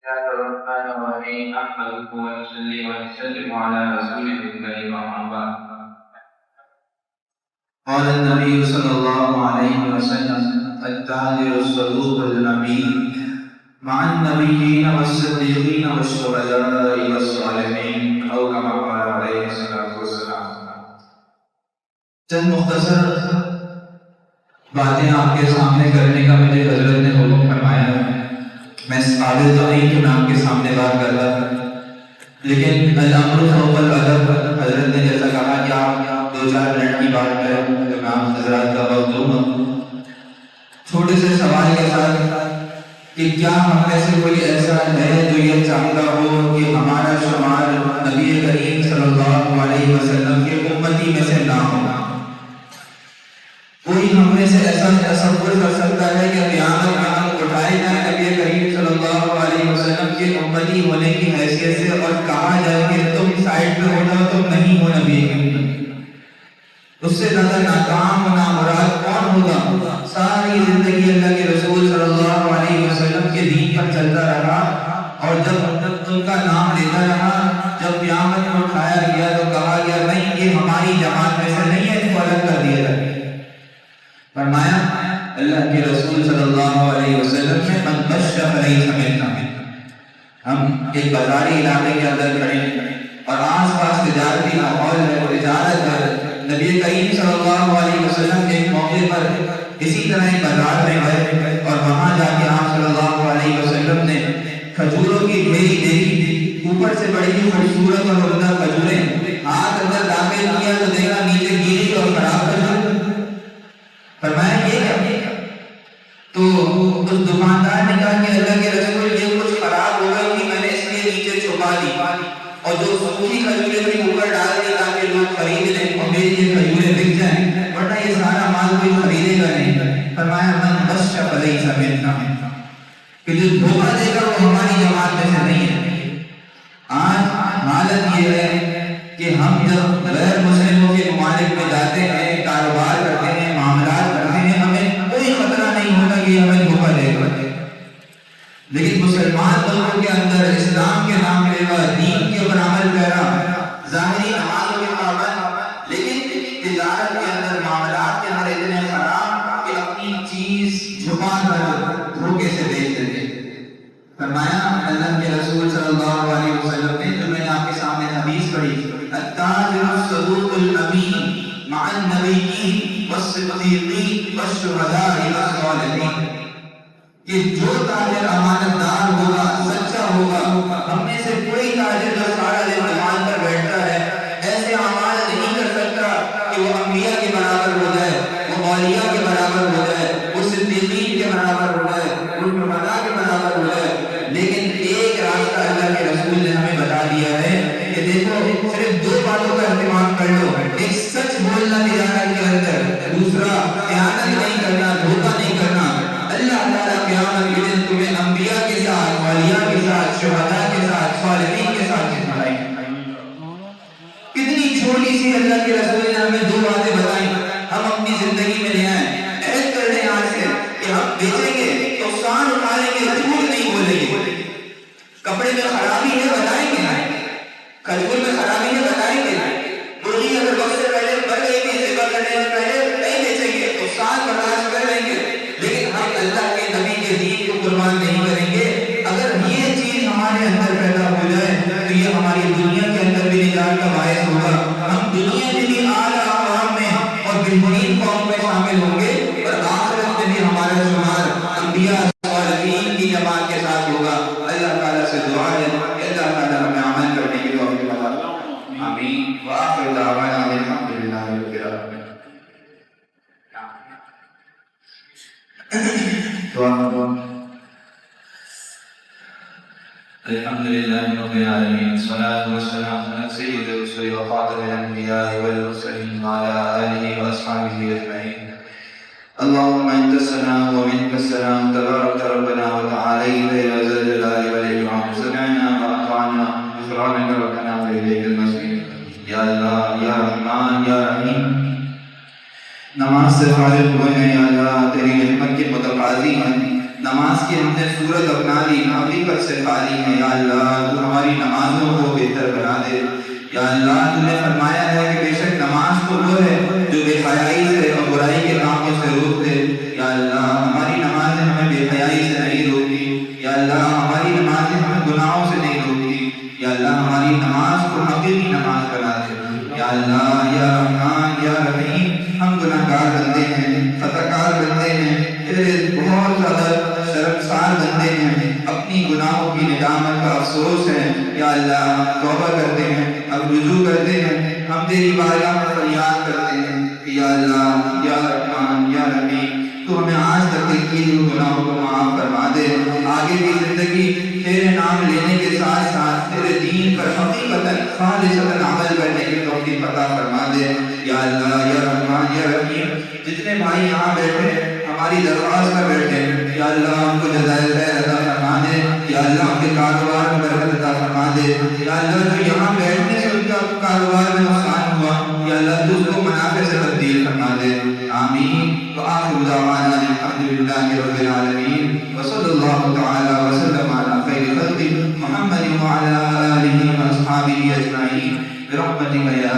الله الرحمن الرحيم أحمده ونصلي ونسلم على رسوله الكريم أما بعد. قال النبي صلى الله عليه وسلم التاجر الصدوق الأمين مع النبيين والصديقين والشهداء والصالحين أو كما قال عليه الصلاة والسلام. چند مختصر باتیں آپ کے سامنے کرنے کا مجھے حضرت نے حکم فرمایا ہے. میں اس قابل تو نہیں کہ میں آپ کے سامنے بات کر رہا تھا، لیکن الامر فوق الادب، حضرت نے جیسا کہا کہ آپ 2-4 منٹ کی بات کریں تو میں آپ حضرات کا وقت دوں گا. چھوٹے سے سوال کے ساتھ کہ کیا ہم میں سے کوئی ایسا ہے جو یہ چاہتا ہو کہ ہمارا شمار نبی کریم صلی اللہ علیہ وسلم کے امتی میں سے نہ ہو؟ کوئی ہم میں سے ایسا تصور کر سکتا ہے کہ قیامت میں ہم اٹھائے جائیں نبی کریم صلی اللہ علیہ وسلم کے امتی ہونے کی حیثیت سے اور کہا جائے کہ تم سائڈ پہ ہو جاؤ، تم نہیں ہو نبی کریم؟ اس سے زیادہ ناکام و نامراد کون ہوگا؟ ساری زندگی اللہ کے رسول صلی اللہ علیہ وسلم کے دین پر چلتا رہا اور جب ان کا نام لیتا رہا، جب قیامت میں اٹھایا گیا تو کہا گیا نہیں یہ ہماری جماعت میں سے نہیں ہے، اس کو الگ کر دیا جائے. فرمایا اللہ کے رسول صلی اللہ علیہ وسلم نے من بشر فلیس منا. ہم ایک بازاری علاقے کے اندر کھڑے ہیں اور آس پاس تجارتی ماحول ہے، تجارت ہے. نبی کریم صلی اللہ علیہ وسلم ایک موقع پر اسی طرح ایک بازار میں گئے اور وہاں جا کے آپ صلی اللہ علیہ وسلم نے کھجوروں کی ڈھیری دیکھی، اوپر سے بڑی ہی خوبصورت اور عمدہ کھجوریں. ہاتھ اندر داخل کیا تو دیکھا نیچے گیلی اور خراب کھجور. فرمایا یہ کیا؟ تو اس دکاندار نے کہا کہ اللہ کے رسول یہ کچھ خراب ہو گئی تھی، میں نے اس لیے نیچے چھپا دی اور جو سوکھی کھجوریں تھیں اوپر ڈال دی تاکہ لوگ خرید لیں اور میری یہ کھجوریں بک جائیں، ورنہ یہ سارا مال کوئی خریدے گا نہیں. فرمایا من غش فلیس منا، کہ جو دھوکہ دے گا وہ ہماری جماعت میں سے نہیں ہے. آج حالت یہ ہے کہ ہم جب غیر مسلموں کے ممالک میں جاتے ہیں، کاروبار کرتے ہیں، معاملات کرتے ہیں، ہمیں کوئی خطرہ نہیں ہوتا کہ ہمیں دھوکہ دے گا. لیکن مسلمان لوگوں کے اندر اسلام کے نام لیوا، دین کے اوپر عمل پیرا، ظاہری نمازوں کے پابند، لیکن تجارت کے اندر، معاملات کے اندر اتنے خراب کہ اپنی چیز چھپا کر دھوکے سے بیچ دیتے. فرمایا اللہ کے رسول صلی اللہ علیہ وسلم نے، جو میں نے آپ کے سامنے حدیث پڑھی، التاجر الصدوق الامین مع النبیین والصدیقین والشہداء والصالحین، کہ جو تاجر امانت دار ہوگا، سچا ہوگا. ہم میں سے کوئی تاجر جو سارا دن دکان پر بیٹھتا ہے ایسے اعمال نہیں کر سکتا کہ وہ انبیاء کے برابر ہو جائے، وہ اولیاء کے برابر ہو جائے، وہ صدیقین کے برابر ہو جائے، وہ شہداء کے برابر ہو جائے. لیکن ایک راستہ اللہ کے رسول نے ہمیں بتا دیا ہے کہ دیکھو صرف 2 باتوں کا اہتمام کر لو. ایک سچ بولنا تجارت کے اندر، دوسرا خیانت نہیں کرنا، دھوکہ نہیں کرنا. اللہ تعالیٰ قیامت کے دن تمہیں انبیاء کے ساتھ، اولیاء کے ساتھ، شہداء کے ساتھ، صالحین کے ساتھ کھڑائیں. کتنی چھوٹی سی اللہ کے رسول نے ہمیں 2 باتیں بتائیں، ہم اپنی زندگی میں لے آئیں. عہد کر لیں آج سے کہ ہم بیچیں گے تو سان اٹھائیں گے، جھوٹ نہیں بولیں گے. کپڑے میں خرابی ہے بتائیں گے، کھجور میں خرابی ہے بتائیں گے. مرغی اگر وقت سے پہلے بڑھ گئی تھی، ذبح کرنے سے پہلے نہیں بیچیں گے تو سان برداشت کر لیں گے. لیکن ہم اللہ کے نبی کے دین کو قربان نہیں کریں گے. اگر یہ چیز ہمارے اندر پیدا ہو جائے تو یہ ہماری دنیا کے اندر بھی نجات کا باعث ہوگا. ہم دنیا میں بھی اعلیٰ اقوام میں اور بہترین قوم میں شامل ہوں گے اور آخرت میں بھی ہمارا شمار انبیاء صالحین کی جماعت کے ساتھ ہوگا. اللہ تعالیٰ سے دعا ہے کہ اللہ تعالیٰ ہمیں عمل کرنے کی توفیق عطا فرمائے. آمین. وآخر دعوانا الحمدللہ رب العالمین. الحمد لله رب العالمين، الصلاة والسلام على سيد الرسل وخاتم الأنبياء والمرسلين وعلى آله وأصحابه أجمعين. اللهم أنت السلام ومنك السلام، تبارك ربنا وتعاليت يا ذا الجلال والإكرام. سمعنا وأطعنا، غفرانك ربنا وإليك المصير. یا اللہ، یا رحمان، یا رحیم. نماز سے فارغ ہوئے ہیں یا اللہ، تیری رحمت کے متقاضی ہیں. نماز کی ہم نے صورت اپنا لی، حقیقت سے خالی ہے، یا اللہ تو ہماری نمازوں کو بہتر بنا دے۔ یا اللہ تو نے فرمایا ہے کہ بے شک نماز تو وہ ہے جو بے حیائی سے اور برائی کے کاموں سے روک دے۔ یا اللہ ہماری نمازیں ہمیں بے حیائی سے نہیں روکتی، یا اللہ ہماری نمازیں ہمیں گناہوں سے نہیں روکتی، یا اللہ ہماری نماز کو حقیقی نماز بنا دے۔ یا اللہ یا رحمان یا رحیم، ہم گناہ گار بندے ہیں، خطا کار بندے ہیں، تیرے بہت زیادہ شرمسار بندے ہیں، اپنی گناہوں کی ندامت کا افسوس ہے۔ یا اللہ ہم توبہ کرتے ہیں، اب رجوع کرتے ہیں، ہم تیری بارگاہ میں فریاد کرتے ہیں کہ یا اللہ یا رحمان یا رحیم تو ہمیں آج تک کی گناہوں کو معاف فرما دے، آگے کی زندگی تیرے نام لینے کے ساتھ ساتھ تیرے دین پر حقیقتاً خالصتاً عمل کرنے کی توفیق عطا فرما دے۔ یا اللہ یا رحمان یا رحیم جتنے بھائی یہاں بیٹھے ہیں ہماری درخواست پر بیٹھے ہیں، یا اللہ ہم کو جزائے خیر عطا فرما دے، یا اللہ ان کے کاروبار میں برکت عطا فرما دے، یا اللہ جو یہاں بیٹھنے سے ان کا کاروبار میں نقصان ہوا، یا اللہ تو اس کو منافع سے تبدیل فرما دے، آمین۔ وآخر دعوانا الحمد للہ رب العالمین، وصلی اللہ تعالی وسلم علی خیر خلقہ محمد وعلی آلہ واصحابہ اجمعین برحمتک یا